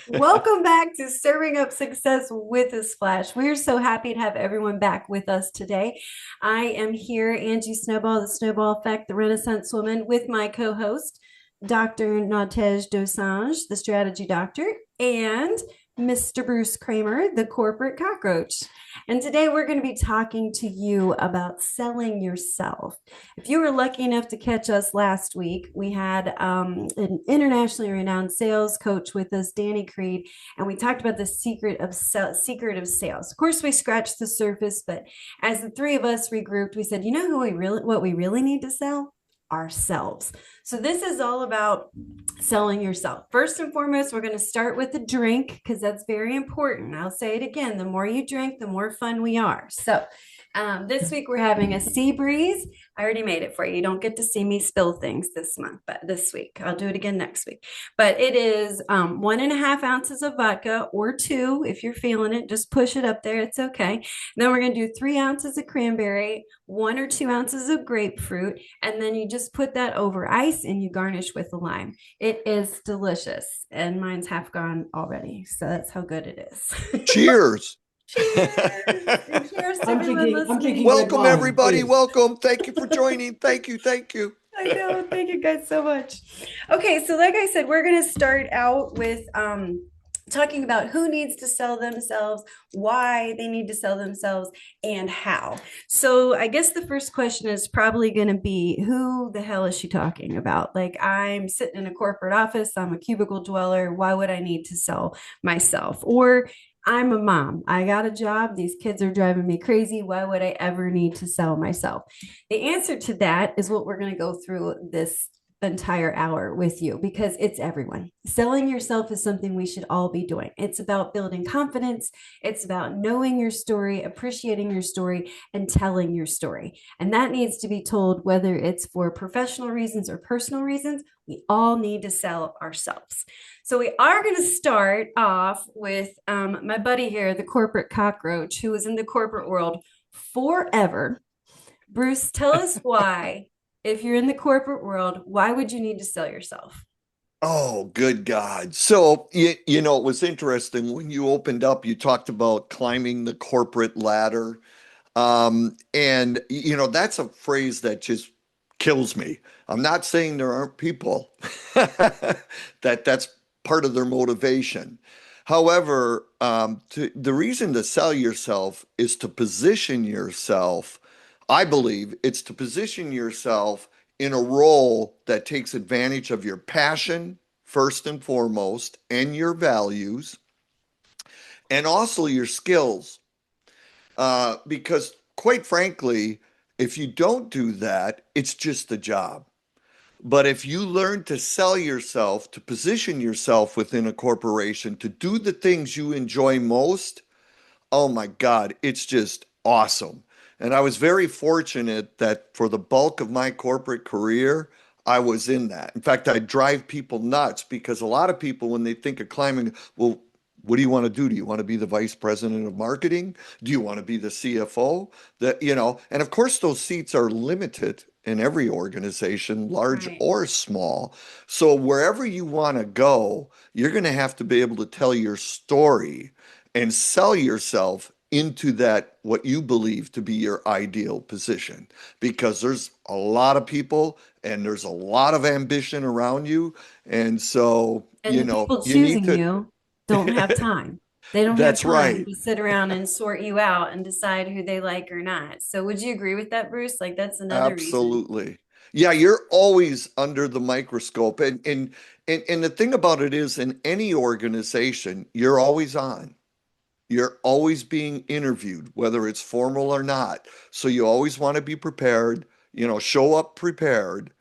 Welcome back to Serving Up Success with a Splash. We're so happy to have everyone back with us today. I am here, Angie Snowball, the Snowball Effect, the Renaissance Woman, with my co host, Dr. Nawtej Dosanjh, the strategy doctor, and Mr. Bruce Cramer, the corporate cockroach. And today we're going to be talking to you about selling yourself. If you were lucky enough to catch us last week, we had an internationally renowned sales coach with us, Danny Creed, and we talked about the secret of sales. Of course, we scratched the surface, but as the three of us regrouped, we said, you know what we really need to sell? Ourselves. So this is all about selling yourself. First and foremost, we're going to start with the drink because that's very important. I'll say it again. The more you drink, the more fun we are. So this week we're having a Seabreeze. I already made it for you. You don't get to see me spill things this month, but this week I'll do it again next week. But it is 1.5 ounces of vodka, or two if you're feeling it. Just push it up there. It's okay. And then we're going to do 3 ounces of cranberry, 1 or 2 ounces of grapefruit, and then you just put that over ice and you garnish with a lime. It is delicious, and mine's half gone already, so that's how good it is. Cheers. Cheers! And cheers to everyone listening. Welcome, everybody. Welcome. Thank you for joining. Thank you. Thank you. I know. Thank you guys so much. Okay, so like I said, we're going to start out with talking about who needs to sell themselves, why they need to sell themselves, and how. So I guess the first question is probably going to be, who the hell is she talking about? Like, I'm sitting in a corporate office, I'm a cubicle dweller. Why would I need to sell myself? Or I'm a mom. I got a job. These kids are driving me crazy. Why would I ever need to sell myself? The answer to that is what we're going to go through this entire hour with you, because it's everyone. Selling yourself is something we should all be doing. It's about building confidence. It's about knowing your story, appreciating your story, and telling your story. And that needs to be told, whether it's for professional reasons or personal reasons. We all need to sell ourselves. So we are going to start off with my buddy here, the corporate cockroach, who was in the corporate world forever. Bruce, tell us why, if you're in the corporate world, why would you need to sell yourself? Oh, good God. So, you know, it was interesting when you opened up, you talked about climbing the corporate ladder. That's a phrase that just kills me. I'm not saying there aren't people that's part of their motivation. However, the reason to sell yourself is to position yourself. I believe it's to position yourself in a role that takes advantage of your passion, first and foremost, and your values, and also your skills. Because, quite frankly, if you don't do that, it's just a job. But if you learn to sell yourself, to position yourself within a corporation, to do the things you enjoy most, oh my God, it's just awesome. And I was very fortunate that for the bulk of my corporate career, I was in that. In fact, I drive people nuts because a lot of people, when they think of climbing, well, what do you want to do? Do you want to be the vice president of marketing? Do you want to be the CFO? And of course, those seats are limited in every organization, large Right. or small. So wherever you want to go, you're going to have to be able to tell your story and sell yourself into that, what you believe to be your ideal position, because there's a lot of people and there's a lot of ambition around you. And so, And the people you need choosing to, you don't have time. They don't have that's time right. to sit around and sort you out and decide who they like or not. So would you agree with that, Bruce? Like, that's another reason. Absolutely. Yeah, you're always under the microscope. And the thing about it is, in any organization, you're always on. You're always being interviewed, whether it's formal or not. So you always want to be prepared, show up prepared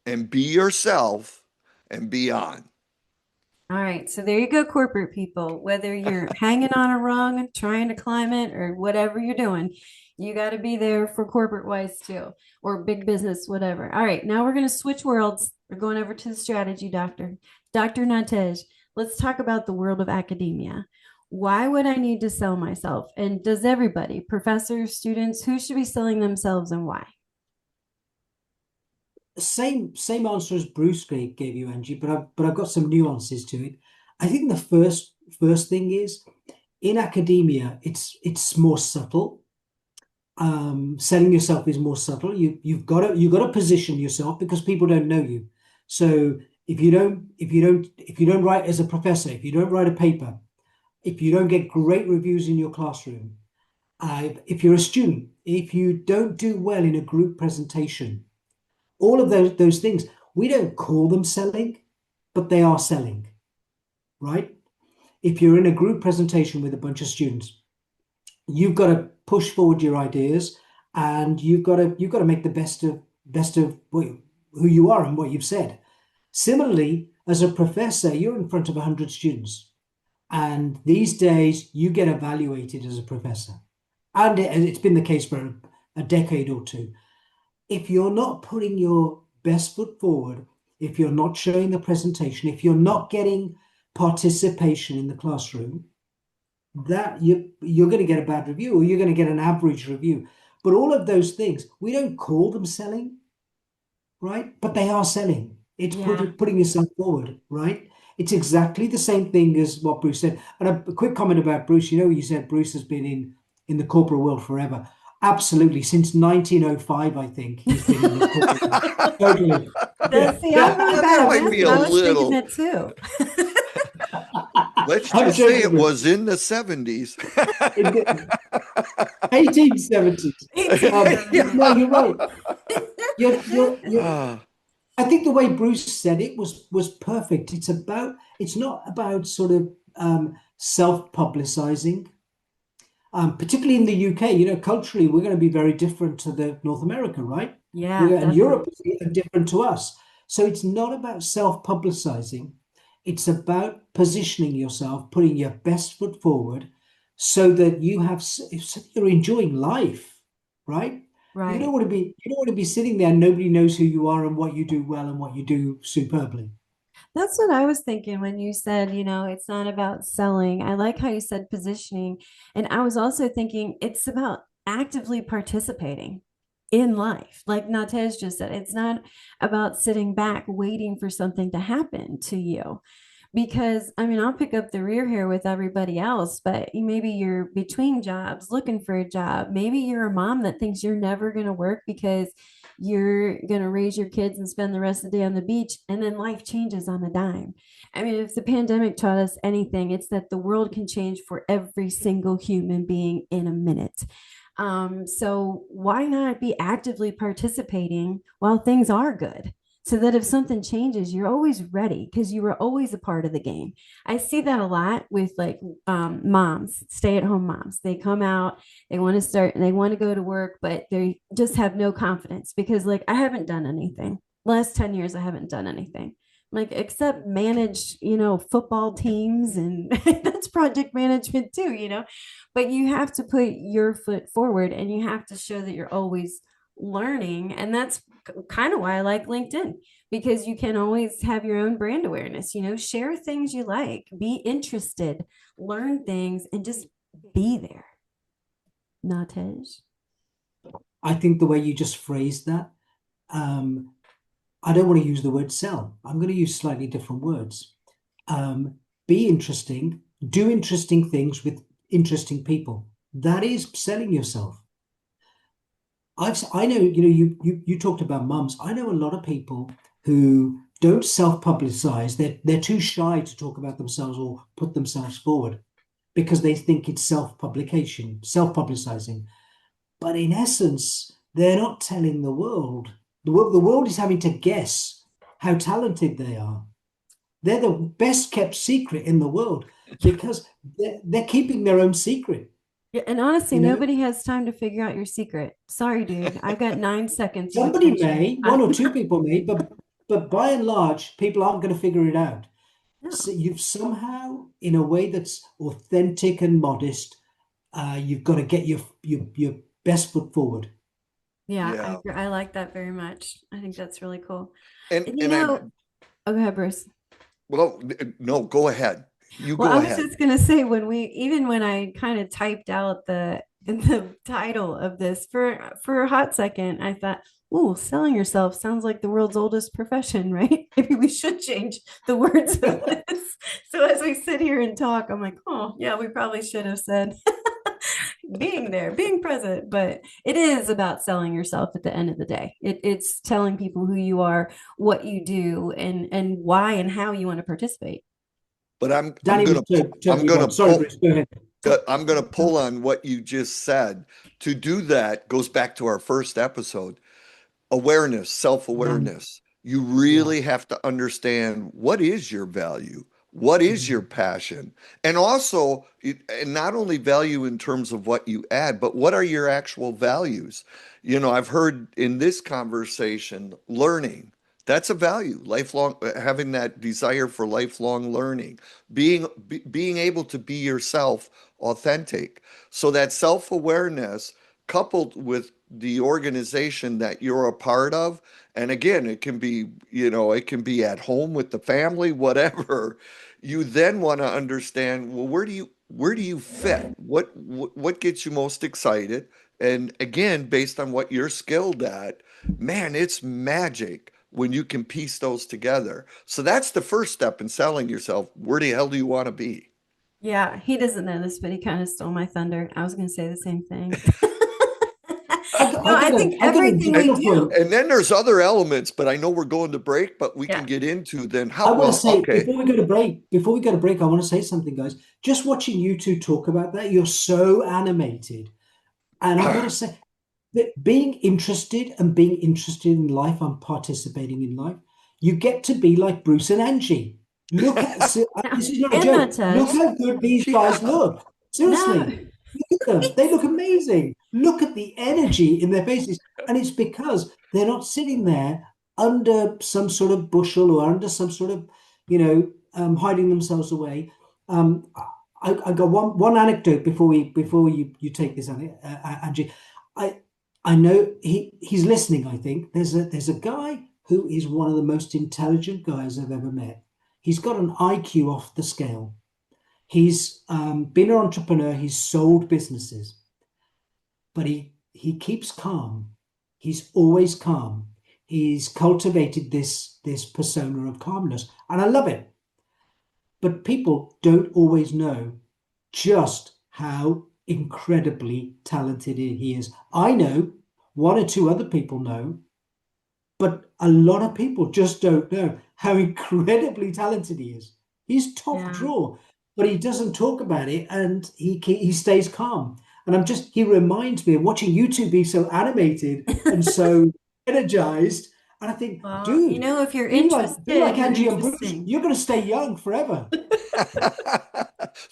and be yourself and be on. All right, so there you go, corporate people. Whether you're hanging on a rung, trying to climb it, or whatever you're doing, you got to be there for corporate wise too, or big business, whatever. All right, now we're going to switch worlds. We're going over to the strategy doctor, Dr. Nawtej. Let's talk about the world of academia. Why would I need to sell myself? And does everybody, professors, students, who should be selling themselves and why? Same answer as Bruce gave you, Angie, but I've got some nuances to it. I think the first thing is in academia, it's more subtle. Selling yourself is more subtle. You've got to position yourself because people don't know you. So if you don't write as a professor, if you don't write a paper, if you don't get great reviews in your classroom, if you're a student, if you don't do well in a group presentation, all of those things, we don't call them selling, but they are selling, right? If you're in a group presentation with a bunch of students, you've got to push forward your ideas, and you've got to make the best of who you are and what you've said. Similarly, as a professor, you're in front of 100 students, and these days you get evaluated as a professor, and it's been the case for a decade or two. If you're not putting your best foot forward, if you're not showing the presentation, if you're not getting participation in the classroom, that you're going to get a bad review, or you're going to get an average review. But all of those things, we don't call them selling, right? But they are selling. It's Yeah. putting yourself forward, right? It's exactly the same thing as what Bruce said. And a quick comment about Bruce. You said Bruce has been in the corporate world forever. Absolutely, since 1905, I think he's been in the corporate world. Totally. Yeah. See, I'm really bad That at might math, be and a I was thinking little. that too. Let's I'm just say joking it with was in the 70s. in the 1870s. No, Yeah. $18.70. you're right. You're Ah, I think the way Bruce said it was perfect. It's not about sort of self-publicizing, particularly in the UK. Culturally, we're going to be very different to the North America, right? Yeah, And definitely. Europe is different to us. So it's not about self-publicizing. It's about positioning yourself, putting your best foot forward, so that so you're enjoying life, right? You don't Right. want to be you don't want to be sitting there and nobody knows who you are and what you do well and what you do superbly. That's what I was thinking when you said, it's not about selling. I like how you said positioning. And I was also thinking it's about actively participating in life. Like Nawtej just said, it's not about sitting back waiting for something to happen to you. Because I mean, I'll pick up the rear here with everybody else, but maybe you're between jobs looking for a job. Maybe you're a mom that thinks you're never going to work because you're going to raise your kids and spend the rest of the day on the beach, and then life changes on a dime. I mean, if the pandemic taught us anything, it's that the world can change for every single human being in a minute. So why not be actively participating while things are good? So that if something changes, you're always ready because you were always a part of the game. I see that a lot with like moms, stay-at-home moms. They come out, they want to start, they want to go to work, but they just have no confidence because, like, I haven't done anything. Last 10 years, I haven't done anything. Like, except manage, football teams, and that's project management too. But you have to put your foot forward and you have to show that you're always learning. And that's kind of why I like LinkedIn, because you can always have your own brand awareness, share things you like, be interested, learn things, and just be there. Nawtej. I think the way you just phrased that, um, I don't want to use the word sell. I'm going to use slightly different words. Be interesting, do interesting things with interesting people. That is selling yourself. I know, you talked about mums. I know a lot of people who don't self-publicize. They're too shy to talk about themselves or put themselves forward because they think it's self-publication, self-publicizing. But in essence, they're not telling the world. The world is having to guess how talented they are. They're the best kept secret in the world because they're keeping their own secret. Yeah, and honestly, You know, nobody has time to figure out your secret. Sorry, dude. I've got 9 seconds of somebody attention. may, one or two people may, but by and large, people aren't going to figure it out. So No. you've somehow, in a way that's authentic and modest, you've got to get your best foot forward. Yeah, yeah. I like that very much. I think that's really cool. And And and I oh, go ahead, Bruce. well, no, go ahead. You Well, go I was ahead. just gonna say even when I kind of typed out the the title of this for a hot second, I thought, ooh, selling yourself sounds like the world's oldest profession, right? Maybe we should change the words of this. So as we sit here and talk, I'm like, oh, yeah, we probably should have said being there, being present. But it is about selling yourself at the end of the day. It's telling people who you are, what you do, and why and how you want to participate. But Danny was I'm totally gonna right. Sorry, pull Bruce, go ahead. I'm gonna pull on what you just said. To do that goes back to our first episode. Awareness, Yeah, self-awareness. You yeah. really have to understand what is your value, what is your Mhm. passion, and also, and not only value in terms of what you add, but what are your actual values? I've heard in this conversation, learning. That's a value, lifelong, having that desire for lifelong learning, being able to be yourself, authentic. So that self-awareness coupled with the organization that you're a part of, and again, it can be at home with the family, whatever. You then want to understand, well, where do you fit? What gets you most excited? And again, based on what you're skilled at, man, it's magic when you can piece those together. So that's the first step in selling yourself. Where the hell do you want to be? Yeah, he doesn't know this, but he kind of stole my thunder. I was going to say the same thing. No, I think I got a everything we data And point. do. and then there's other elements, but I know we're going to break, but we Yeah. can get into then I how want to well, say okay. before we go to break, I want to say something, guys. Just watching you two talk about that, you're so animated. And I got to say that being interested in life and participating in life, you get to be like Bruce and Angie. Look at No, this is not a and joke. Look Nawtej. how good these guys Yeah. look. No. Seriously, look at them. They look amazing. Look at the energy in their faces. And it's because they're not sitting there under some sort of bushel or under some sort of, hiding themselves away. Um, I got one anecdote before you take this, Angie. I I know he's listening. I think there's a guy who is one of the most intelligent guys I've ever met. He's got an IQ off the scale. He's been an entrepreneur. He's sold businesses, but he keeps calm. He's always calm. He's cultivated this persona of calmness, and I love it. But people don't always know just how incredibly talented he is. I know one or two other people know, but a lot of people just don't know how incredibly talented he is. He's top Yeah. drawer, but he doesn't talk about it, and he stays calm. And he reminds me of watching you two be so animated and so energized. And I think, Well, dude, if you're be interested, like you're Angie and Bruce. interesting. You're going to stay young forever.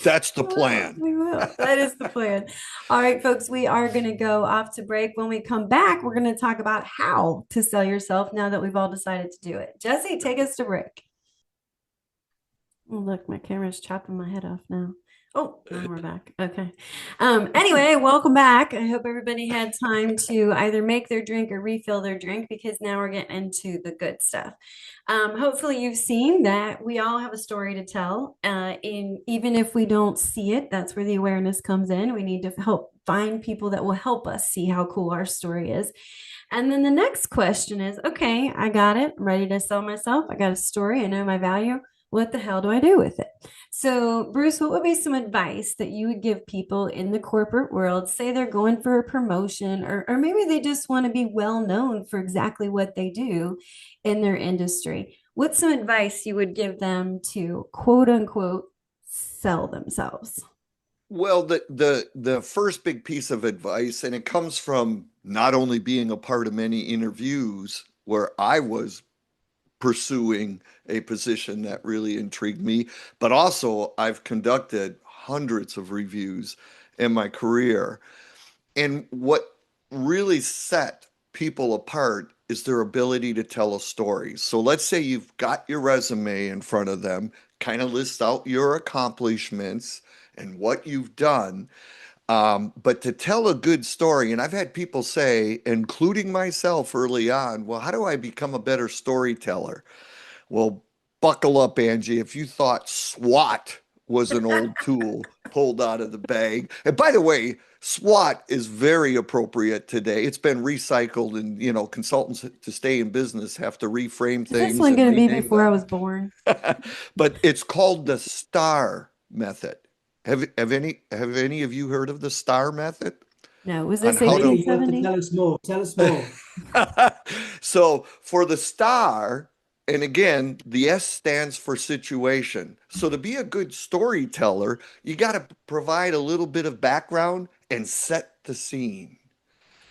That's the Well, plan. we will. That is the plan. All right, folks, we are going to go off to break. When we come back, we're going to talk about how to sell yourself now that we've all decided to do it. Jesse, take us to break. Oh, look, my camera's chopping my head off now. Oh, now we're back. Okay. Anyway, welcome back. I hope everybody had time to either make their drink or refill their drink because now we're getting into the good stuff. Hopefully, you've seen that we all have a story to tell. Even if we don't see it, that's where the awareness comes in. We need to help find people that will help us see how cool our story is. And then the next question is, okay, I got it. I'm ready to sell myself. I got a story. I know my value. What the hell do I do with it? So, Bruce, what would be some advice that you would give people in the corporate world? Say they're going for a promotion, or maybe they just want to be well known for exactly what they do in their industry. What's some advice you would give them to quote unquote sell themselves? Well, the first big piece of advice, and it comes from not only being a part of many interviews where I was pursuing a position that really intrigued me, but also I've conducted hundreds of reviews in my career. And what really set people apart is their ability to tell a story. So let's say you've got your resume in front of them, kind of list out your accomplishments and what you've done. But to tell a good story, and I've had people say, including myself early on, well, how do I become a better storyteller? Well, buckle up, Angie. If you thought SWAT was an old tool pulled out of the bag. And by the way, SWAT is very appropriate today. It's been recycled, and consultants to stay in business have to reframe Is this things one and going to be rename before I them. was born? But it's called the STAR method. Have any of you heard of the STAR method No, was on this how Maybe to? you have to 1870? tell us more. Tell us more. So for the STAR, and again, the S stands for situation. So to be a good storyteller, you got to provide a little bit of background and set the scene.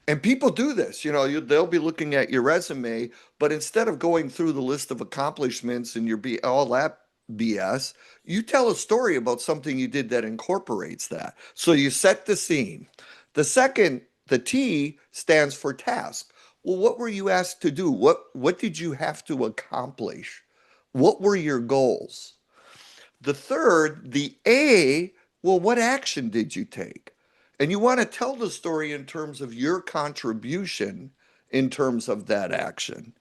And people do this, they'll be looking at your resume, but instead of going through the list of accomplishments and all that BS, you tell a story about something you did that incorporates that. So you set the scene. The T stands for task. Well, what were you asked to do? What did you have to accomplish? What were your goals? The third, the A, well, what action did you take? And you want to tell the story in terms of your contribution in terms of that action.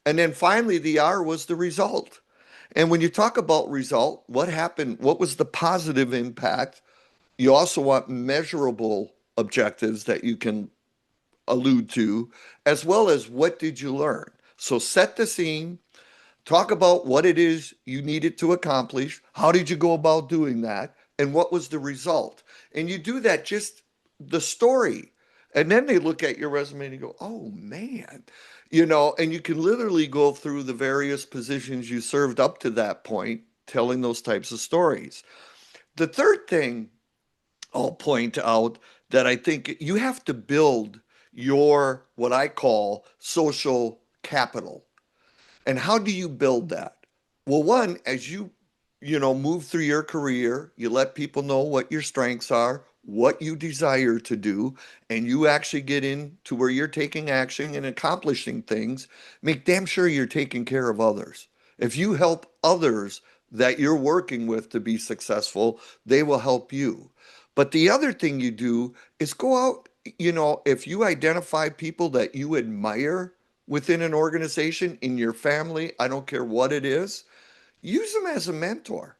And then finally, the R was the result. And when you talk about result, what happened? What was the positive impact? You also want measurable objectives that you can allude to, as well as what did you learn? So set the scene, talk about what it is you needed to accomplish. How did you go about doing that? And what was the result? And you do that, just the story. And then they look at your resume and you go, oh man, and you can literally go through the various positions you served up to that point, telling those types of stories. The third thing I'll point out that I think you have to build your, what I call, social capital. And how do you build that? Well, one, as move through your career, you let people know what your strengths are, what you desire to do, and you actually get into where you're taking action and accomplishing things. Make damn sure you're taking care of others. If you help others that you're working with to be successful, they will help you. But the other thing you do is go out, if you identify people that you admire within an organization, in your family, I don't care what it is, use them as a mentor.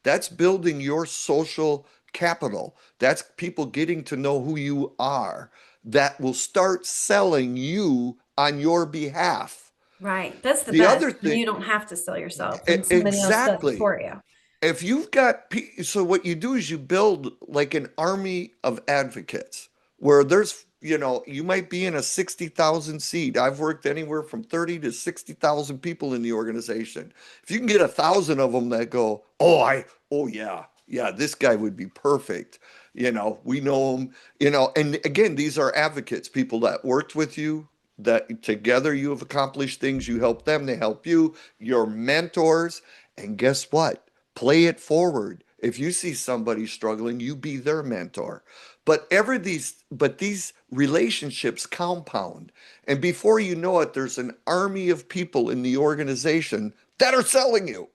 That's building your social capital. That's people getting to know who you are, that will start selling you on your behalf. Right. That's the The best. other When thing, you don't have to sell yourself and somebody else does it exactly. for you. If you've got, so what you do is you build like an army of advocates where there's, you might be in a 60,000 seat. I've worked anywhere from 30 to 60,000 people in the organization. If you can get 1,000 of them that go, oh yeah, this guy would be perfect. We know him, and again, these are advocates, people that worked with you, that together you have accomplished things. You help them, they help you, your mentors. And guess what? Play it forward. If you see somebody struggling, you be their mentor. But these relationships compound. And before you know it, there's an army of people in the organization that are selling you.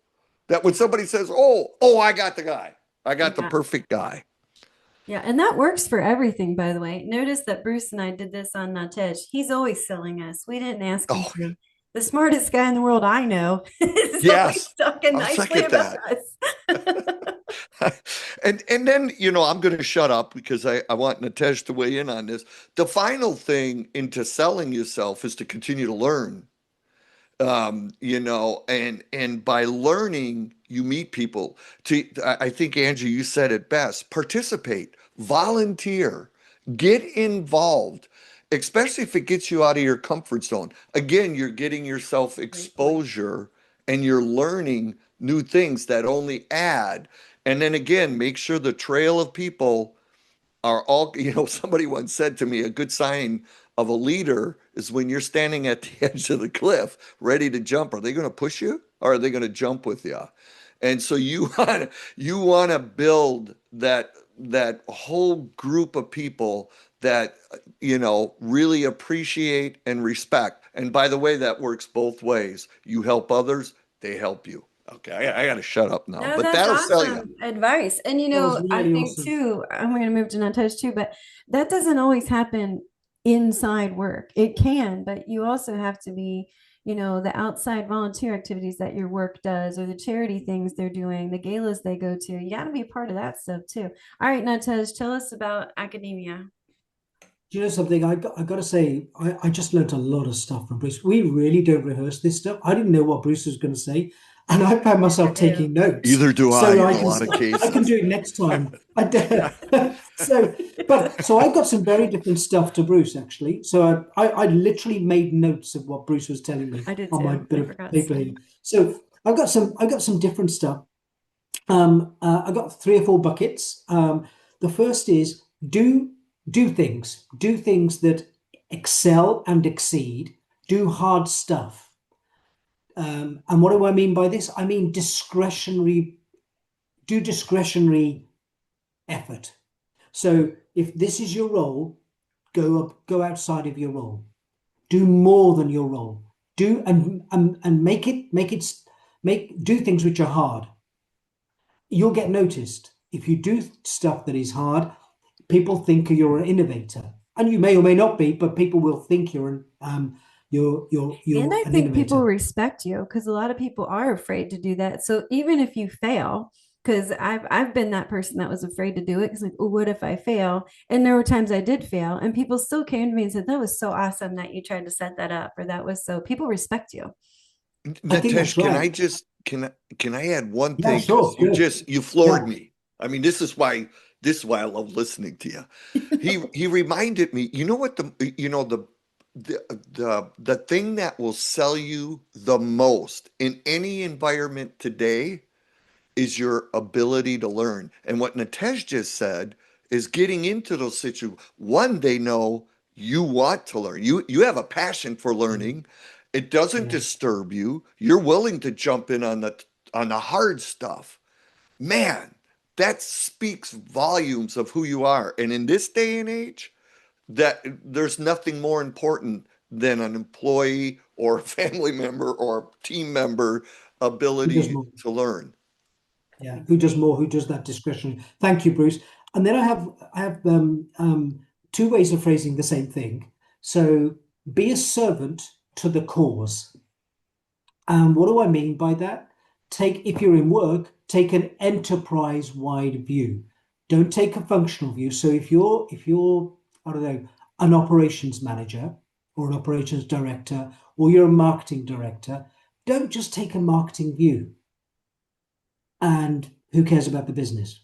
That when somebody says, oh, I got the guy. I got the Yeah. perfect guy. Yeah. And that works for everything, by the way. Notice that Bruce and I did this on Nawtej. He's always selling us. We didn't ask him Oh, to. The smartest guy in the world I know is always yes. talking I'll nicely second about that. us. And then, I'm going to shut up because I want Nawtej to weigh in on this. The final thing into selling yourself is to continue to learn. And by learning, you meet people. I think, Angie, you said it best. Participate, volunteer, get involved, especially if it gets you out of your comfort zone. Again, you're getting yourself Great point. exposure and you're learning new things that only add. And then again, make sure the trail of people are all, somebody once said to me, a good sign of a leader is when you're standing at the edge of the cliff ready to jump. Are they going to push you or are they going to jump with you? And so you want to build that whole group of people that really appreciate and respect. And by the way, that works both ways. You help others, they help you. Okay, I got to shut up now, No, but that's that'll sell you. awesome advice. And That was I really think awesome. too, I'm going to move to Nawtej too, but that doesn't always happen inside work. It can, but you also have to be the outside volunteer activities that your work does, or the charity things they're doing, the galas they go to. You got to be a part of that stuff too. All right, Nawtej, tell us about academia. Do you know something? I got to say, I just learned a lot of stuff from Bruce. We really don't rehearse this stuff. I didn't know what Bruce was going to say, and I found Never myself do. taking notes. Either do I So in I a can lot of I can cases. do it next time. So I got some very different stuff to Bruce actually. So I literally made notes of what Bruce was telling me I did on my too. bit I of forgot paper stuff. here. So I got some different stuff. I got three or four buckets. The first is do things that excel and exceed, do hard stuff. And what do I mean by this? I mean do discretionary effort. So if this is your role, go outside of your role. Do more than your role. Do and make do things which are hard. You'll get noticed. If you do stuff that is hard, people think you're an innovator, and you may or may not be, but people will think And you're I an think people innovator. respect you because a lot of people are afraid to do that. So even if you fail, because I've been that person that was afraid to do it because like, oh, what if I fail? And there were times I did fail, and people still came to me and said, "That was so awesome that you tried to set that up," or "That was so." People respect you. I think that's Natesh, right. can I add one Yeah, thing? Because sure, good. you floored Yeah, me. I mean, this is why I love listening to you. He reminded me, you know what the thing that will sell you the most in any environment today is your ability to learn. And what Natesh just said is getting into those situations. One, they know you want to learn. You have a passion for learning. It doesn't yeah. disturb you. You're willing to jump in on the hard stuff. Man, that speaks volumes of who you are. And in this day and age, that there's nothing more important than an employee or a family member or team member Who does ability more? to learn. Yeah, who does Agree. more? Who does that discretion? Thank you, Bruce. And then I have two ways of phrasing the same thing. So be a servant to the cause. And what do I mean by that? If you're in work, take an enterprise-wide view. Don't take a functional view. So if you're, I don't know, an operations manager or an operations director, or you're a marketing director, don't just take a marketing view. And who cares about the business?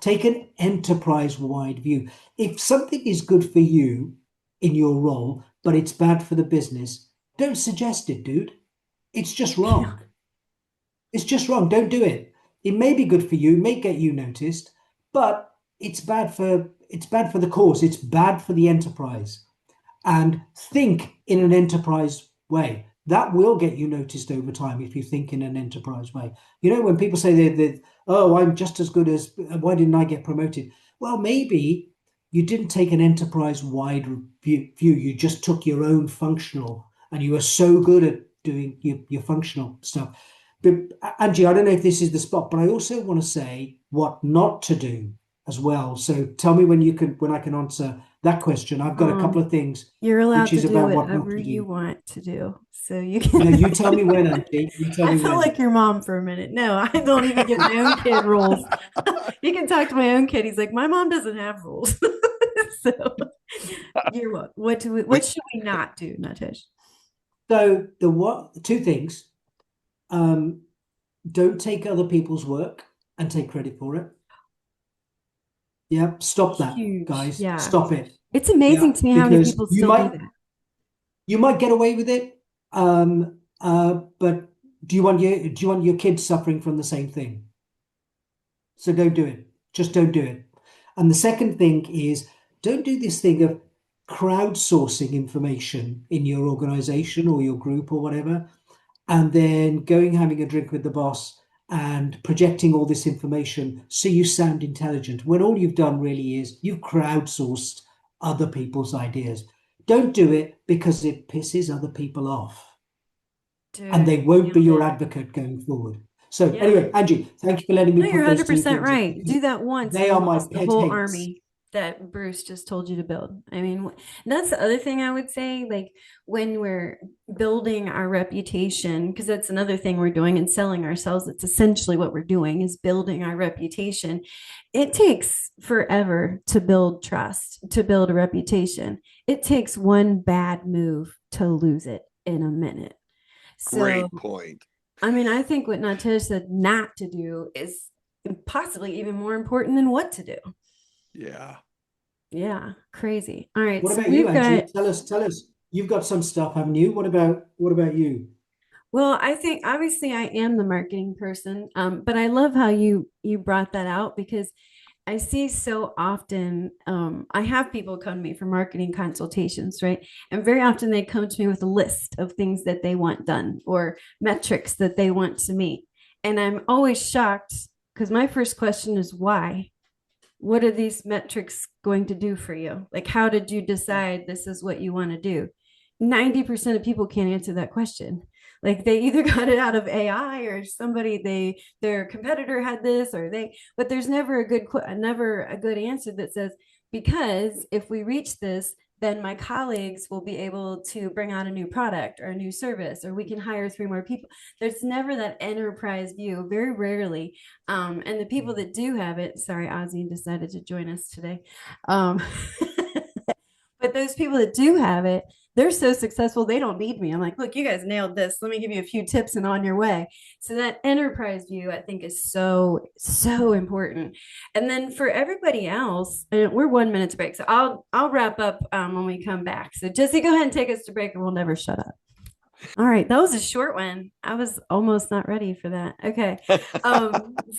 Take an enterprise-wide view. If something is good for you in your role, but it's bad for the business, don't suggest it, dude. It's just Yeah. wrong. It's just wrong. Don't do it. It may be good for you, may get you noticed, but it's bad for the cause. It's bad for the enterprise. And think in an enterprise way. That will get you noticed over time if you think in an enterprise way. You know, when people say oh, I'm just as good as, why didn't I get promoted? Well, maybe you didn't take an enterprise-wide view. You just took your own functional, and you were so good at doing your functional stuff. But Angie, I don't know if this is the spot, but I also want to say what not to do as well. So tell me when I can answer that question. I've got a couple Um, of things you're which allowed to is do about what not whatever to you do. want to do. So you No, can. you tell me when, Angie. You tell I me felt when. like your mom for a minute. No, I don't even give my own kid rules. You can talk to my own kid. He's like, my mom doesn't have rules. So you're what Wait, should we not do, Natish? So two things. Um, don't take other people's work and take credit for it. Yeah, stop that, Huge. guys. Yeah. Stop it. It's amazing Yeah, to me how many because people still do that. you might get away with it. But do you want your kids suffering from the same thing? So don't do it. Just don't do it. And the second thing is don't do this thing of crowdsourcing information in your organization or your group or whatever, and then going having a drink with the boss and projecting all this information so you sound intelligent when all you've done really is you've crowdsourced other people's ideas. Don't do it because it pisses other people off and Dude, they won't be nailed your it. advocate going forward. So Yeah. anyway, Angie, thank you for letting me No, you're put those two 100% things in right. because Do that once they and are you my lost the pet whole hates. army. that Bruce just told you to build. I mean, that's the other thing I would say, like when we're building our reputation, because that's another thing we're doing and selling ourselves. It's essentially what we're doing is building our reputation. It takes forever to build trust, to build a reputation. It takes one bad move to lose it in a minute. So, Great point. I mean, I think what Nawtej said not to do is possibly even more important than what to do. Yeah. Yeah, crazy. All right, What so about you, we've Angie? got, Tell us. You've got some stuff, haven't you? What about you? well, I think obviously I am the marketing person, but I love how you brought that out because I see so often, I have people come to me for marketing consultations, right? And very often they come to me with a list of things that they want done or metrics that they want to meet. And I'm always shocked because my first question is why? What are these metrics going to do for you? Like, how did you decide this is what you want to do? 90% of people can't answer that question. Like they either got it out of AI or somebody their competitor had this or but there's never a good answer that says because if we reach this, then my colleagues will be able to bring out a new product or a new service, or we can hire three more people. There's never that enterprise view, very rarely. And the people that do have it, sorry, Ozzy decided to join us today. Um, but those people that do have it, they're so successful, they don't need me. I'm like, look, you guys nailed this. Let me give you a few tips and on your way. So that enterprise view, I think, is so, so important. And then for everybody else, and we're 1 minute to break. So I'll wrap up when we come back. So Jesse, go ahead and take us to break, and we'll never shut up. All right, that was a short one. I was almost not ready for that. Okay.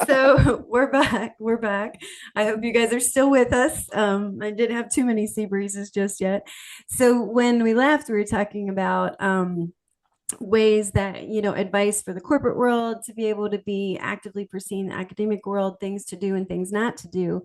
So we're back. We're back. I hope you guys are still with us. I didn't have too many sea breezes just yet. So when we left, we were talking about ways that, advice for the corporate world to be able to be actively pursuing the academic world, things to do and things not to do.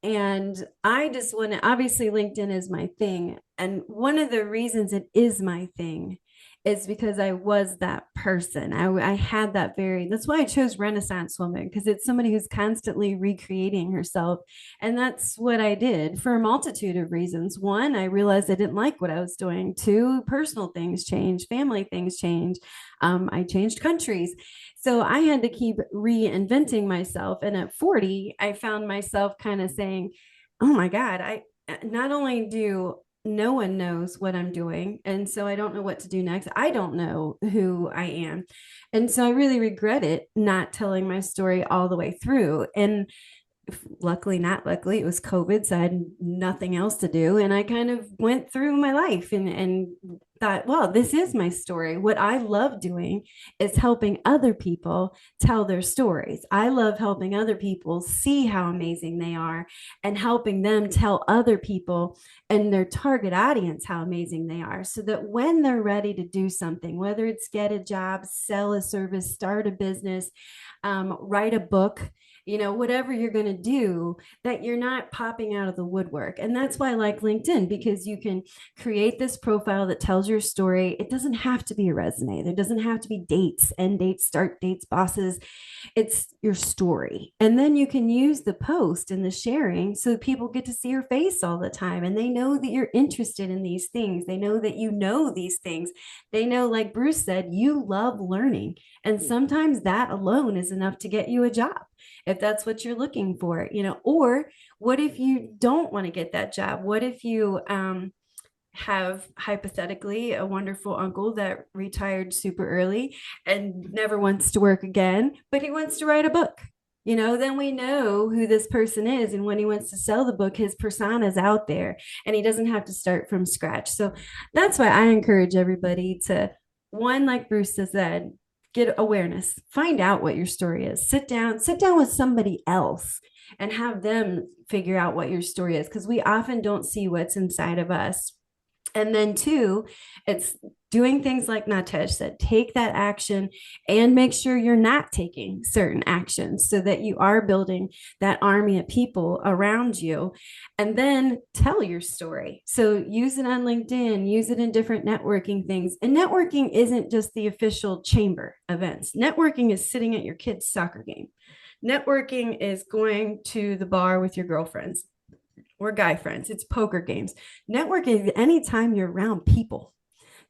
And I just want to, obviously, LinkedIn is my thing. And one of the reasons it is my thing is because I was that person. I had that's why I chose Renaissance woman, because it's somebody who's constantly recreating herself. And that's what I did for a multitude of reasons. One, I realized I didn't like what I was doing. Two, personal things changed, family things changed. I changed countries. So I had to keep reinventing myself. And at 40, I found myself kind of saying, oh my God, I not only do no one knows what I'm doing. And so I don't know what to do next. I don't know who I am. And so I really regret it not telling my story all the way through. And luckily, not luckily, it was COVID, so I had nothing else to do. And I kind of went through my life and thought, well, this is my story. What I love doing is helping other people tell their stories. I love helping other people see how amazing they are and helping them tell other people and their target audience how amazing they are, so that when they're ready to do something, whether it's get a job, sell a service, start a business, write a book, whatever you're going to do, that you're not popping out of the woodwork. And that's why I like LinkedIn, because you can create this profile that tells your story. It doesn't have to be a resume. There doesn't have to be dates, end dates, start dates, bosses. It's your story. And then you can use the post and the sharing so people get to see your face all the time. And they know that you're interested in these things. They know that you know these things. They know, like Bruce said, you love learning. And sometimes that alone is enough to get you a job, if that's what you're looking for, or what if you don't want to get that job? What if you have hypothetically a wonderful uncle that retired super early and never wants to work again, but he wants to write a book? Then we know who this person is. And when he wants to sell the book, his persona is out there and he doesn't have to start from scratch. So that's why I encourage everybody to, one, like Bruce has said, get awareness, find out what your story is, sit down with somebody else and have them figure out what your story is, because we often don't see what's inside of us. And then two, it's doing things like Nawtej said, take that action and make sure you're not taking certain actions, so that you are building that army of people around you. And then tell your story. So use it on LinkedIn, use it in different networking things. And networking isn't just the official chamber events. Networking is sitting at your kid's soccer game. Networking is going to the bar with your girlfriends. We're guy friends. It's poker games. Networking anytime you're around people,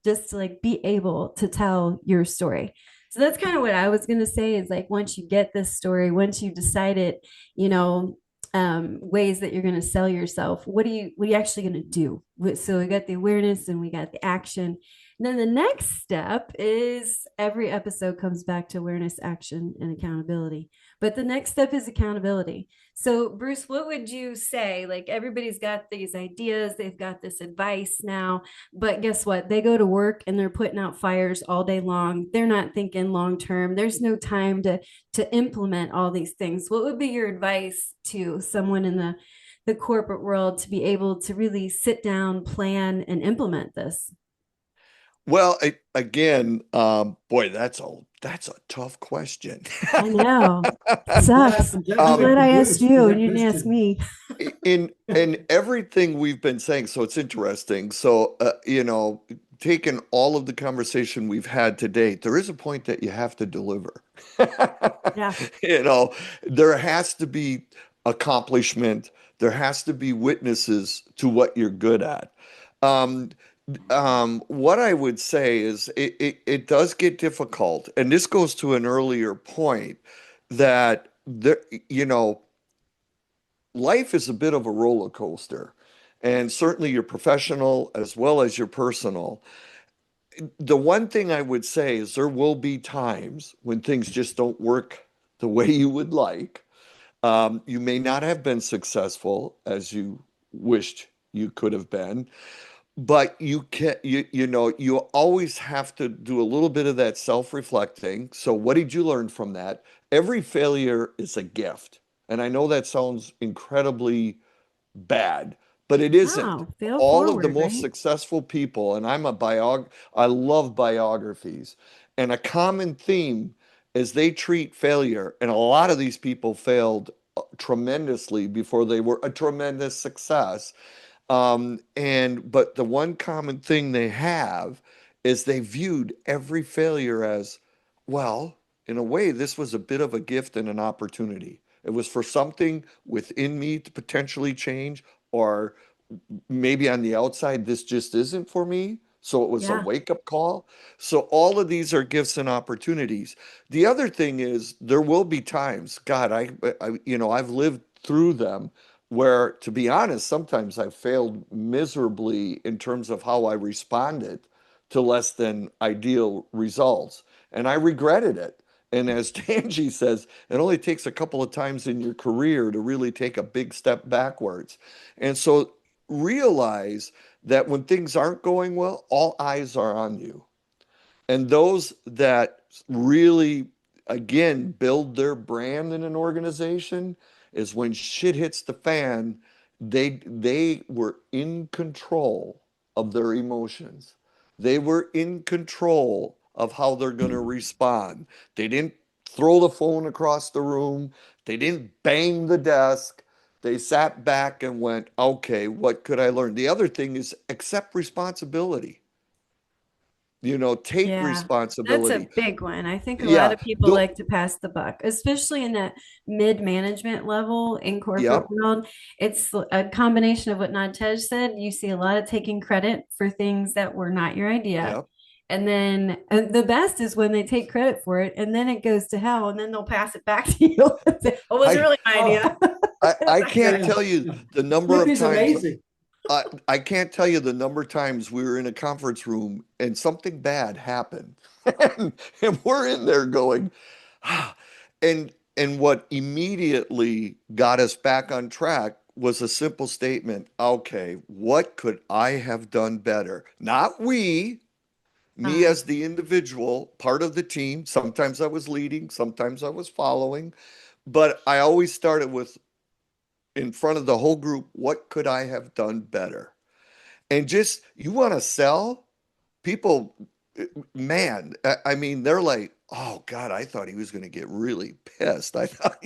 just to like be able to tell your story. So that's kind of what I was going to say is like once you get this story, once you decided, you know, ways that you're going to sell yourself, what are you actually going to do? So we got the awareness and we got the action. And then the next step is every episode comes back to awareness, action, and accountability. But the next step is accountability. So, Bruce, what would you say? Like, everybody's got these ideas, they've got this advice now, but guess what? They go to work and they're putting out fires all day long. They're not thinking long term. There's no time to implement all these things. What would be your advice to someone in the corporate world to be able to really sit down, plan, and implement this? Well, again, boy, that's a tough question. I know. Yeah, Sucks. I'm conjecture glad Um, from I asked Bruce you with and that you didn't ask question. me. in everything we've been saying, so it's interesting. So, taking all of the conversation we've had to date, there is a point that you have to deliver. Yeah. You know, there has to be accomplishment. There has to be witnesses to what you're good at. Um, what I would say is it does get difficult, and this goes to an earlier point that there, you know, life is a bit of a roller coaster, and certainly your professional as well as your personal. The one thing I would say is there will be times when things just don't work the way you would like. You may not have been successful as you wished you could have been, but you always have to do a little bit of that self-reflecting. So what did you learn from that? Every failure is a gift. And I know that sounds incredibly bad, but it isn't. No, fail All of the forward, most right? successful people, and I love biographies, and a common theme is they treat failure, and a lot of these people failed tremendously before they were a tremendous success. But the one common thing they have is they viewed every failure as, well, in a way, this was a bit of a gift and an opportunity. It was for something within me to potentially change, or maybe on the outside, this just isn't for me. So it was a Yeah. wake-up call. So all of these are gifts and opportunities. The other thing is there will be times, God, I've lived through them where, to be honest, sometimes I failed miserably in terms of how I responded to less than ideal results. And I regretted it. And as Angie says, it only takes a couple of times in your career to really take a big step backwards. And so realize that when things aren't going well, all eyes are on you. And those that really, again, build their brand in an organization is when shit hits the fan, they were in control of their emotions. They were in control of how they're going to respond. They didn't throw the phone across the room. They didn't bang the desk. They sat back and went, okay, what could I learn? The other thing is accept responsibility. Take Yeah, that's a responsibility. big one. I think a lot Yeah. of people like to pass the buck, especially in that mid-management level in corporate Yep. world. It's a combination of what Nawtej said. You see a lot of taking credit for things that were not your idea. Yep. And then the best is when they take credit for it and then it goes to hell and then they'll pass it back to you and say, oh, it wasn't I really my Oh, idea. I can't yeah. tell you the number Flip of is times amazing. I can't tell you the number of times we were in a conference room and something bad happened. And we're in there going, ah. And what immediately got us back on track was a simple statement. Okay, what could I have done better? Not we, me Uh, as the individual, part of the team. Sometimes I was leading, sometimes I was following, but I always started with in front of the whole group, what could I have done better? And just, you want to sell? People, man, I mean, they're like, oh God, I thought he was going to get really pissed. I thought,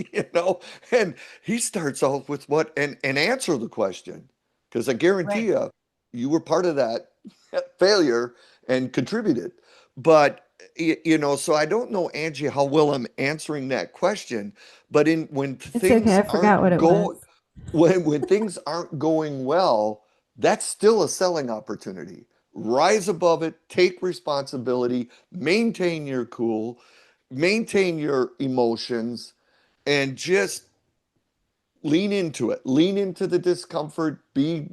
and he starts off with what, and answer the question. Because I guarantee right. you were part of that failure and contributed. But, so I don't know, Angie, how well I'm answering that question. But when It's okay. things I forgot what aren't it was. going, when things aren't going well, that's still a selling opportunity. Rise above it, take responsibility, maintain your cool, maintain your emotions, and lean into the discomfort, be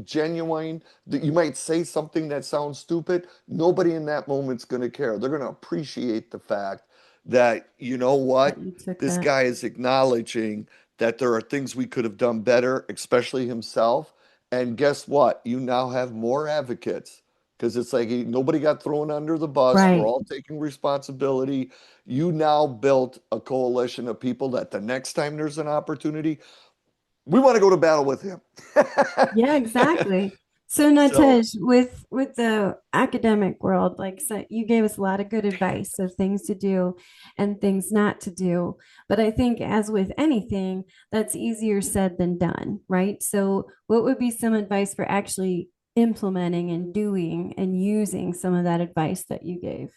genuine. That you might say something that sounds stupid, nobody in that moment's going to care. They're going to appreciate the fact that, you know That what, you took this that. guy is acknowledging that there are things we could have done better, especially himself. And guess what, you now have more advocates, because it's like nobody got thrown under the bus, we're Right. all taking responsibility. You now built a coalition of people that the next time there's an opportunity, we want to go to battle with him. Yeah, exactly. So So, Nawtej, with the academic world, like so you gave us a lot of good advice of things to do and things not to do. But I think as with anything, that's easier said than done, right? So what would be some advice for actually implementing and doing and using some of that advice that you gave?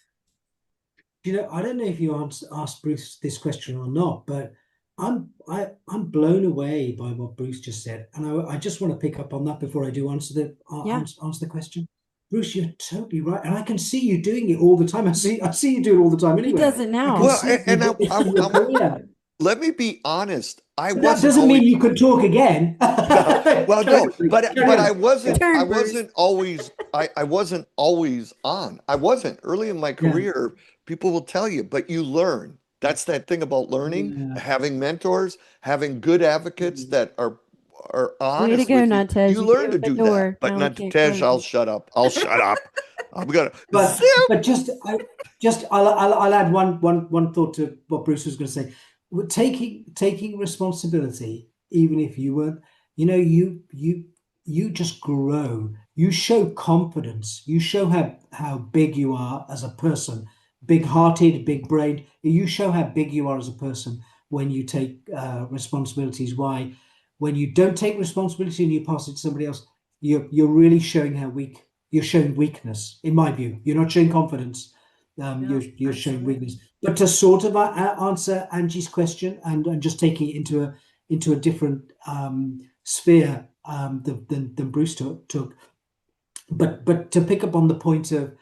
I don't know if you asked Bruce this question or not, but I'm blown away by what Bruce just said, and I just want to pick up on that before I do Yeah, answer the question. Bruce, you're totally right, and I can see you doing it all the time. I see you do it all the time he anyway. does it I can now. well, see and it's in your career. let me be honest. I That wasn't doesn't always mean you could talk again. no, well, no, Carry but on. Yeah, I Turn, Bruce. wasn't always I wasn't always on. I wasn't early in my yeah, career. People will tell you, but you learn. That's that thing about learning, yeah. having mentors, having good advocates that are Way to honest go, with you. Nawtej. You You learn gave to the do that. door. But Now we not can't Tej, close I'll it. shut up. I'll shut up. I'm gonna But zip. but I'll add one thought to what Bruce was going to say. Taking responsibility, even if you weren't, you just grow. You show confidence. You show how big you are as a person, big-hearted, big-brained. You show how big you are as a person when you take responsibilities. Why? When you don't take responsibility and you pass it to somebody else, you're really showing how weak you're showing weakness, in my view. You're not showing confidence. Yeah, You're showing weakness. absolutely. But to sort of answer Angie's question and just taking it into a different sphere than Bruce took. But to pick up on the point of,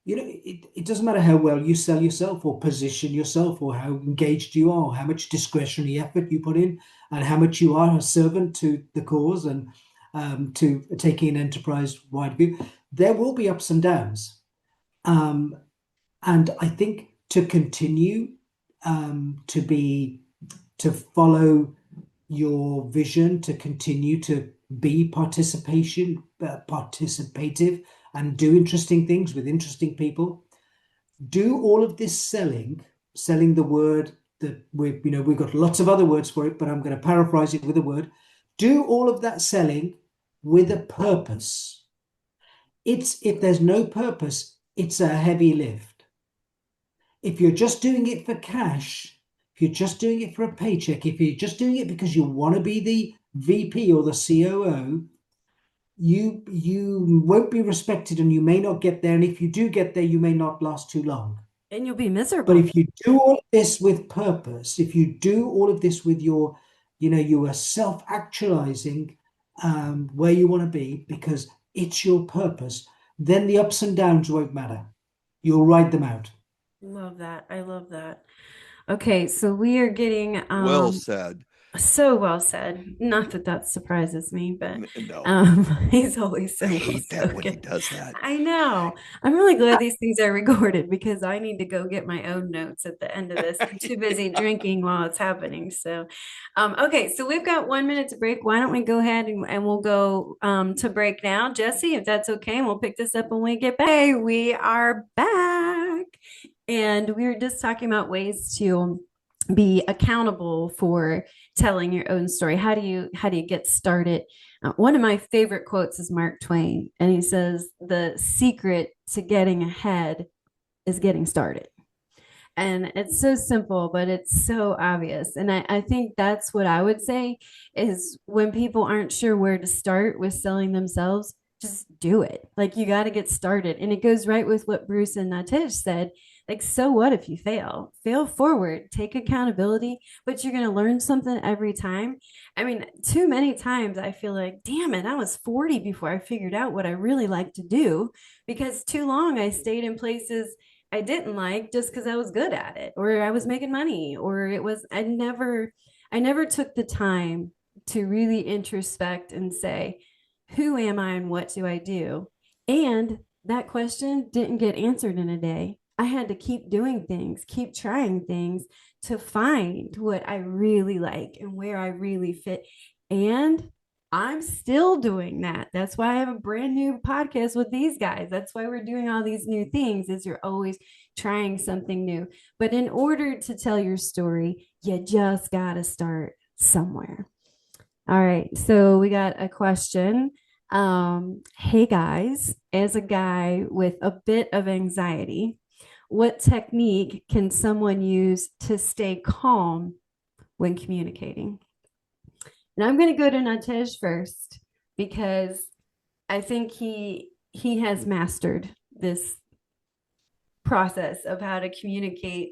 it doesn't matter how well you sell yourself or position yourself or how engaged you are, how much discretionary effort you put in, and how much you are a servant to the cause and to taking an enterprise-wide view. There will be ups and downs. Um, and I think to continue to follow your vision, to continue to be participative and do interesting things with interesting people, do all of this selling the word that we've got lots of other words for it, but I'm going to paraphrase it with a word. Do all of that selling with a purpose. It's If there's no purpose, it's a heavy lift. If you're just doing it for cash, if you're just doing it for a paycheck, if you're just doing it because you want to be the VP or the COO, you won't be respected and you may not get there. And if you do get there, you may not last too long. And you'll be But miserable. if you do all of this with purpose, if you do all of this with you are self-actualizing where you want to be because it's your purpose, then the ups and downs won't matter. You'll ride them out. Love that. I love that. Okay, so we are getting Well said. so well said. Not that that surprises me, but No, he's always I so well hate that when he spoken. does that. I know. I'm really glad these things are recorded because I need to go get my own notes at the end of this. I'm too busy drinking while it's happening. So, okay, so we've got 1 minute to break. Why don't we go ahead and we'll go to break now, Jesse, if that's okay, and we'll pick this up when we get back. Hey, we are back, and we were just talking about ways to be accountable for telling your own story. How do you get started? One of my favorite quotes is Mark Twain, and he says, "The secret to getting ahead is getting started." And it's so simple, but it's so obvious. And I think that's what I would say is when people aren't sure where to start with selling themselves, just do it. Like you got to get started. And it goes right with what Bruce and Nawtej said. Like, so what if you fail? Fail forward, take accountability, but you're going to learn something every time. I mean, too many times I feel like, damn it, I was 40 before I figured out what I really like to do, because too long I stayed in places I didn't like just because I was good at it, or I was making money, or I never took the time to really introspect and say, who am I and what do I do? And that question didn't get answered in a day. I had to keep doing things, keep trying things to find what I really like and where I really fit. And I'm still doing that. That's why I have a brand new podcast with these guys. That's why we're doing all these new things, is you're always trying something new. But in order to tell your story, you just got to start somewhere. All right. So we got a question. Hey guys, as a guy with a bit of anxiety, what technique can someone use to stay calm when communicating? And I'm going to go to Nawtej first, because I think he has mastered this process of how to communicate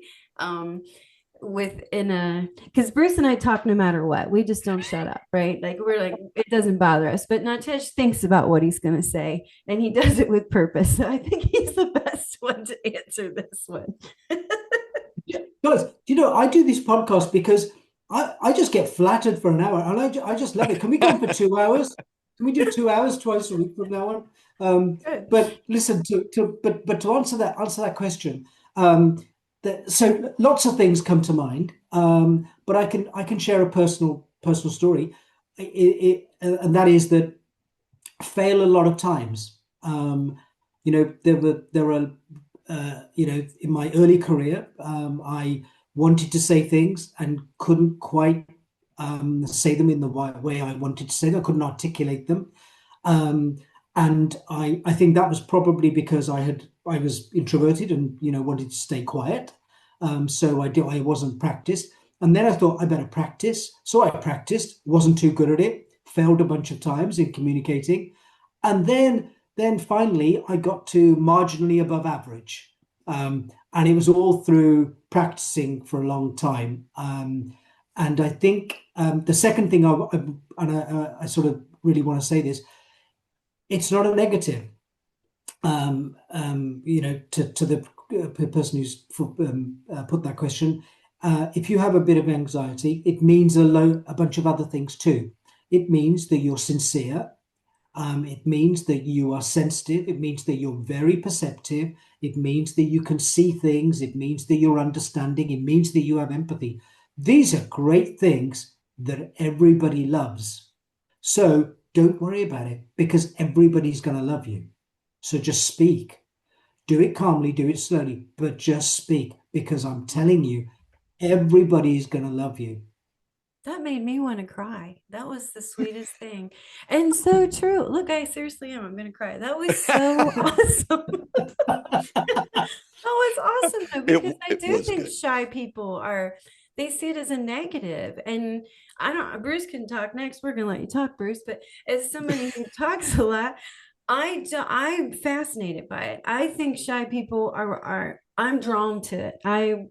within a, because Bruce and I talk no matter what. We just don't shut up, right? Like, we're like, it doesn't bother us. But Nawtej thinks about what he's going to say, and he does it with purpose. So I think he's the best one to answer this one. Yeah, guys, I do this podcast because I just get flattered for an hour, and I just love it. Can we go on for 2 hours? Can we do 2 hours twice a week from now on? But listen, but to answer that question, so lots of things come to mind. But I can share a personal story, and that is that fail a lot of times. There are in my early career, I wanted to say things and couldn't quite say them in the way I wanted to say them. I couldn't articulate them. And I think that was probably because I was introverted and wanted to stay quiet. So I wasn't practiced. And then I thought I better practice. So I practiced, wasn't too good at it, failed a bunch of times in communicating. And then finally I got to marginally above average. And it was all through practicing for a long time. And I think the second thing I sort of really want to say this, it's not a negative. To the person who's put that question, if you have a bit of anxiety, it means a bunch of other things too. It means that you're sincere. It means that you are sensitive. It means that you're very perceptive. It means that you can see things. It means that you're understanding. It means that you have empathy. These are great things that everybody loves. So don't worry about it, because everybody's going to love you. So just speak. Do it calmly, do it slowly, but just speak, because I'm telling you, everybody's going to love you. That made me want to cry. That was the sweetest thing. And so true. Look, I seriously am. I'm going to cry. That was so awesome. That was awesome, though, because I It do was think good. shy people they see it as a negative. And I don't, Bruce can talk next. We're going to let you talk, Bruce. But as somebody who talks a lot, I'm fascinated by it. I think shy people I'm drawn to it. I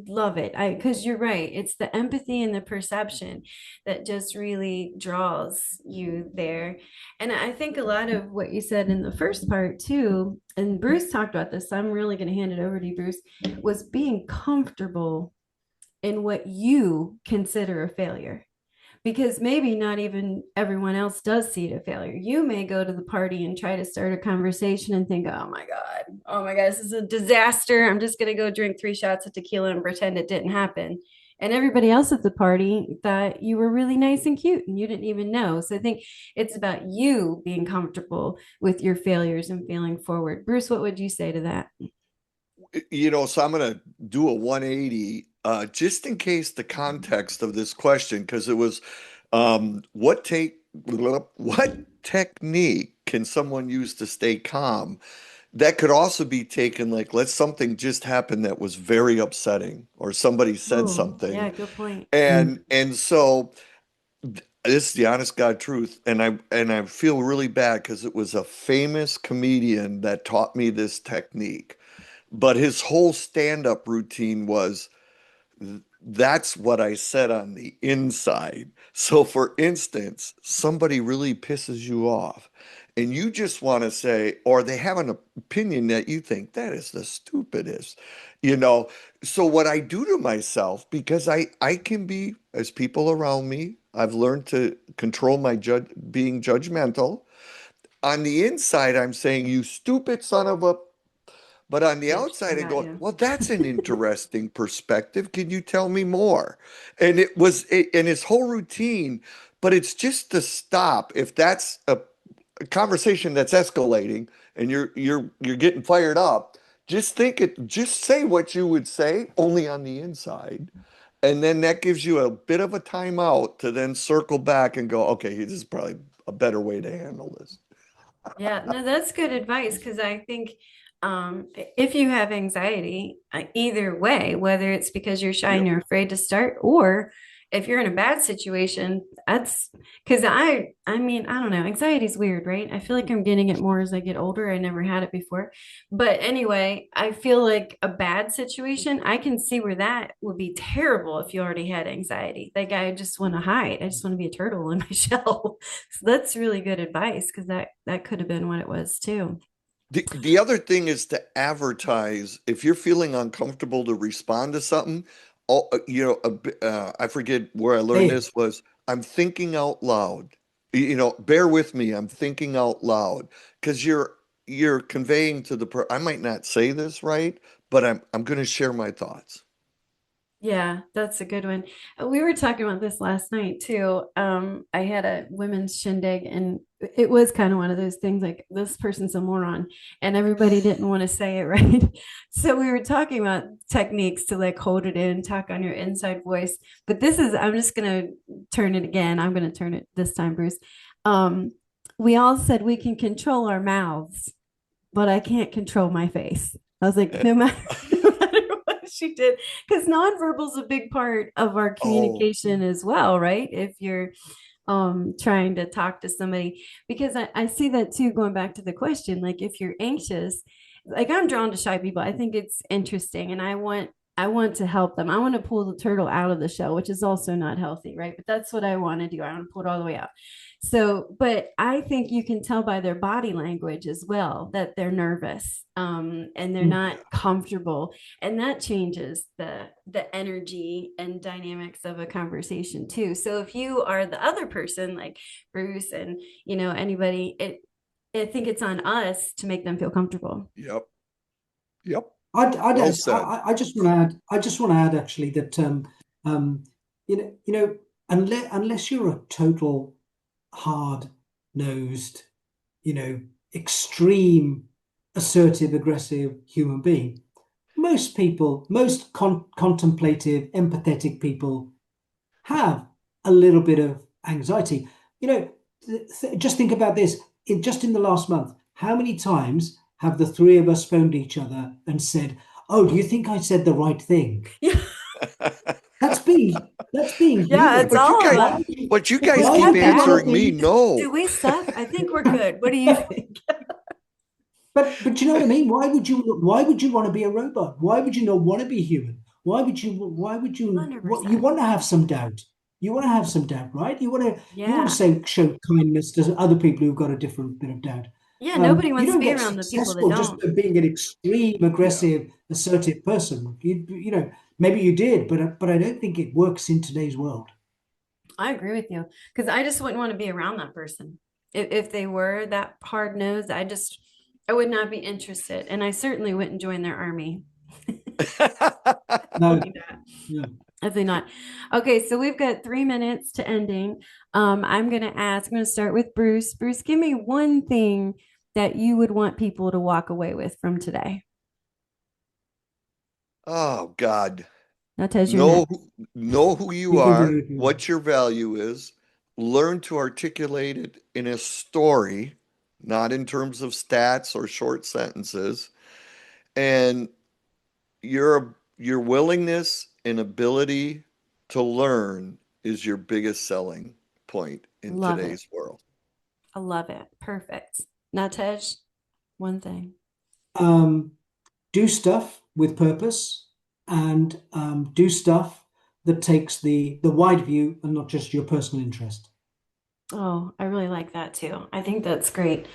love it. Because you're right. It's the empathy and the perception that just really draws you there. And I think a lot of what you said in the first part too, and Bruce talked about this, so I'm really going to hand it over to you, Bruce, was being comfortable in what you consider a failure, because maybe not even everyone else does see it a failure. You may go to the party and try to start a conversation and think, oh my God, this is a disaster. I'm just going to go drink 3 shots of tequila and pretend it didn't happen. And everybody else at the party thought you were really nice and cute and you didn't even know. So I think it's about you being comfortable with your failures and failing forward. Bruce, what would you say to that? So I'm going to do a 180, just in case the context of this question, because it was, what technique can someone use to stay calm? That could also be taken like, let something just happen that was very upsetting, or somebody said Oh, yeah, something, good point. Mm. and so this is the honest God truth, and I feel really bad because it was a famous comedian that taught me this technique. but his whole stand-up routine was that's what I said on the inside. So, for instance, somebody really pisses you off, and you just want to say, or they have an opinion that you think that is the stupidest, you know. So, what I do to myself, because I can be, as people around me, I've learned to control my being judgmental. On the inside, I'm saying, you stupid son of a, but on the Bitch, I outside, I got go, you. well, that's an interesting perspective. Can you tell me more? And and his whole routine, but it's just to stop. If that's a conversation that's escalating and you're getting fired up, just think it, just say what you would say, only on the inside. And then that gives you a bit of a timeout to then circle back and go, okay, this is probably a better way to handle this. Yeah, no, that's good advice because I think if you have anxiety, either way, whether it's because you're shy and Yep. you're afraid to start, or if you're in a bad situation, that's because I mean, I don't know, anxiety is weird, right? I feel like I'm getting it more as I get older. I never had it before. But anyway, I feel like a bad situation, I can see where that would be terrible if you already had anxiety. Like I just want to hide. I just want to be a turtle in my shell. So that's really good advice because that could have been what it was too. The other thing is to advertise. If you're feeling uncomfortable to respond to something, I forget where I learned Hey, this was I'm thinking out loud. Bear with me. I'm thinking out loud because you're conveying to I might not say this right, but I'm going to share my thoughts. Yeah, that's a good one. We were talking about this last night too. I had a women's shindig, and it was kind of one of those things like this person's a moron, and everybody didn't want to say it right. So we were talking about techniques to like hold it in, talk on your inside voice. But I'm just gonna turn it again. I'm gonna turn it this time, Bruce. Um, we all said we can control our mouths, but I can't control my face. I was like, no matter, no matter what she did, because nonverbal is a big part of our Oh, communication as well, right? If you're trying to talk to somebody, because I see that too, going back to the question, like if you're anxious, like I'm drawn to shy people. I think it's interesting and I want to help them. I want to pull the turtle out of the shell, which is also not healthy, right? But that's what I want to do. I want to pull it all the way out. So, but I think you can tell by their body language as well that they're nervous and they're mm, not comfortable, and that changes the energy and dynamics of a conversation too. So, if you are the other person, like Bruce and anybody, I think it's on us to make them feel comfortable. yep, yep. I Well just said. I just want to add actually that um you know unless you're a total hard-nosed, extreme assertive aggressive human being, most people, most contemplative empathetic people have a little bit of anxiety. You know, just think about this. Just in the last month, how many times have the three of us phoned each other and said, "Oh, do you think I said the right thing?" Yeah, That's being yeah, human. it's But you all of guys, Why us. would you but you If we guys why keep would said you want that, to answering me be do no. we suck? I think we're good. What do you think? but you know what I mean? Why would you want to be a robot? Why would you not want to be human? Why would you what you 100%. want to have some doubt? You want to have some doubt, right? You want to Yeah. say show kindness to other people who've got a different bit of doubt. Yeah, nobody You wants to don't be get around the people that successful just don't. by being an extreme, Yeah. aggressive, assertive person. Maybe you did, but I don't think it works in today's world. I agree with you because I just wouldn't want to be around that person. If they were that hard nosed, I would not be interested. And I certainly wouldn't join their army. No, Definitely not. yeah. Definitely not. Okay, so we've got 3 minutes to ending. I'm going to start with Bruce. Bruce, give me one thing that you would want people to walk away with from today. Oh God. Nawtej, you're Know next. who, know who you You can are, do it. what your value is, learn to articulate it in a story, not in terms of stats or short sentences, and your willingness and ability to learn is your biggest selling point in Love it. today's world. I love it. Perfect. Nawtej, one thing. Um, do stuff with purpose and do stuff that takes the wide view and not just your personal interest. Oh, I really like that too. I think that's great.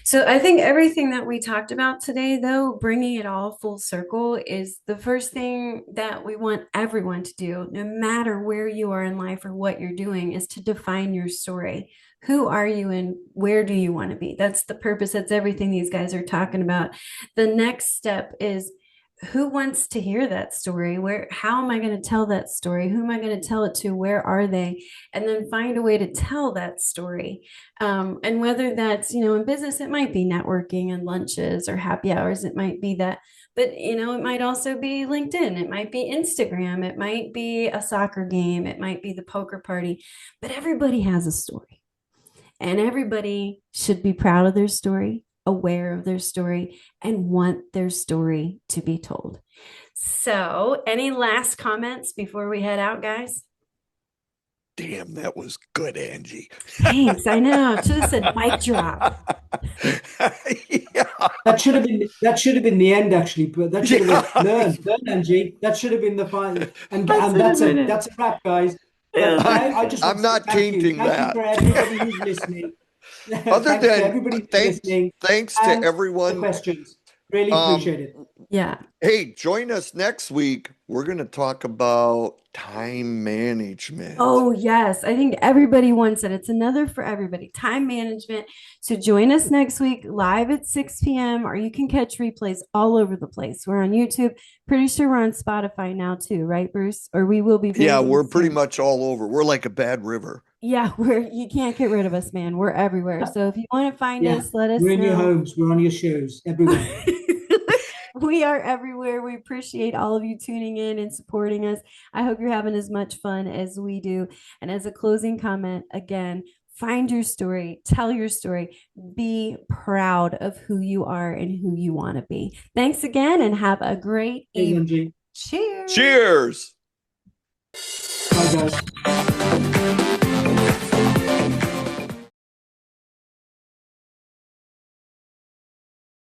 So I think everything that we talked about today, though, bringing it all full circle, is the first thing that we want everyone to do, no matter where you are in life or what you're doing, is to define your story. Who are you and where do you want to be? That's the purpose. That's everything these guys are talking about. The next step is, who wants to hear that story? How am I going to tell that story? Who am I going to tell it to? Where are they? And then find a way to tell that story. And whether that's, in business, it might be networking and lunches or happy hours. It might be that, but, it might also be LinkedIn. It might be Instagram. It might be a soccer game. It might be the poker party, but everybody has a story and everybody should be proud of their story, aware of their story, and want their story to be told. So, any last comments before we head out, guys? Damn, that was good, Angie. Thanks. I know. I should have said mic drop. Yeah. That should have been the end, actually. But that should have been learn, Angie. That should have been the final. And that's a wrap, guys. But I just I'm not tainting that. Thank you for everybody who's listening. Other than thanks to everyone. Questions. Really appreciate it. Yeah. Hey, join us next week. We're going to talk about time management. Oh, yes. I think everybody wants it. It's another for everybody. Time management. So join us next week live at 6 p.m. or you can catch replays all over the place. We're on YouTube. Pretty sure we're on Spotify now too, right, Bruce? Or we will be. Yeah, we're pretty much all over. We're like a bad river. Yeah, you can't get rid of us, man. We're everywhere. So if you want to find us, let us know. We're in your homes. We're on your shows everywhere. We are everywhere. We appreciate all of you tuning in and supporting us. I hope you're having as much fun as we do. And as a closing comment, again, find your story, tell your story, be proud of who you are and who you want to be. Thanks again and have a great evening. Angie. Cheers. Cheers. Bye, guys.